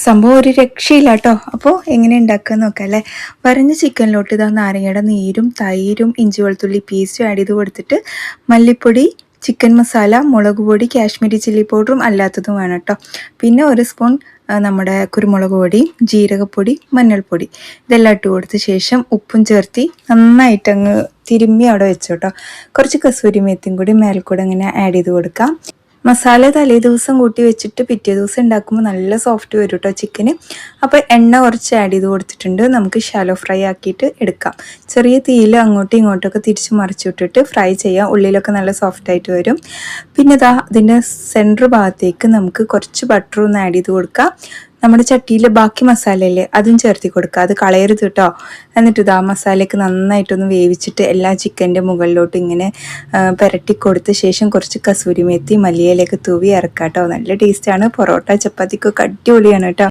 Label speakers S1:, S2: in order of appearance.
S1: സംഭവം ഒരു രക്ഷയില്ല കേട്ടോ. അപ്പോൾ എങ്ങനെ ഉണ്ടാക്കുക നോക്കാം അല്ലേ. വരഞ്ഞ ചിക്കനിലോട്ട് ഇതാ നാരങ്ങയുടെ നീരും തൈരും ഇഞ്ചി വെളുത്തുള്ളി പേസ്റ്റും ആഡ് ചെയ്ത് കൊടുത്തിട്ട് മല്ലിപ്പൊടി, ചിക്കൻ മസാല, മുളക് പൊടി, കാശ്മീരി ചില്ലി പൗഡറും അല്ലാത്തതും വേണം കേട്ടോ. പിന്നെ ഒരു സ്പൂൺ നമ്മുടെ കുരുമുളക് പൊടി, ജീരകപ്പൊടി, മഞ്ഞൾപ്പൊടി ഇതെല്ലാം ഇട്ട് കൊടുത്ത ശേഷം ഉപ്പും ചേർത്തി നന്നായിട്ട് അങ്ങ് തിരുമ്മി അവിടെ വെച്ചു കേട്ടോ. കുറച്ച് കസൂരി മേത്തിയും കൂടി മേൽക്കൂടെ അങ്ങനെ ആഡ് ചെയ്ത് കൊടുക്കാം. മസാല തലേ ദിവസം കൂട്ടി വെച്ചിട്ട് പിറ്റേ ദിവസം ഉണ്ടാക്കുമ്പോൾ നല്ല സോഫ്റ്റ് വരും കേട്ടോ ചിക്കന്. അപ്പോൾ എണ്ണ കുറച്ച് ആഡ് ചെയ്ത് കൊടുത്തിട്ടുണ്ട്. നമുക്ക് ഷാലോ ഫ്രൈ ആക്കിയിട്ട് എടുക്കാം. ചെറിയ തീയിൽ അങ്ങോട്ടും ഇങ്ങോട്ടൊക്കെ തിരിച്ച് മറിച്ച് വിട്ടിട്ട് ഫ്രൈ ചെയ്യാം. ഉള്ളിലൊക്കെ നല്ല സോഫ്റ്റ് ആയിട്ട് വരും. പിന്നെ ഇതാ അതിൻ്റെ സെൻറ്റർ ഭാഗത്തേക്ക് നമുക്ക് കുറച്ച് ബട്ടർ ഒന്ന് ആഡ് ചെയ്ത് കൊടുക്കാം. നമ്മുടെ ചട്ടിയിൽ ബാക്കി മസാലയില്ലേ അതും ചേർത്തി കൊടുക്കുക, അത് കളയരുത് കേട്ടോ. എന്നിട്ട് ഇതാ മസാലയൊക്കെ നന്നായിട്ടൊന്ന് വേവിച്ചിട്ട് എല്ലാ ചിക്കൻ്റെ മുകളിലോട്ട് ഇങ്ങനെ പുരട്ടി കൊടുത്ത ശേഷം കുറച്ച് കസൂരി മേത്തി മല്ലിയിലേക്ക് തൂവി ഇറക്കാം കേട്ടോ. നല്ല ടേസ്റ്റാണ്. പൊറോട്ട ചപ്പാത്തിക്കൊക്കെ അടിപൊളിയാണ് കേട്ടോ.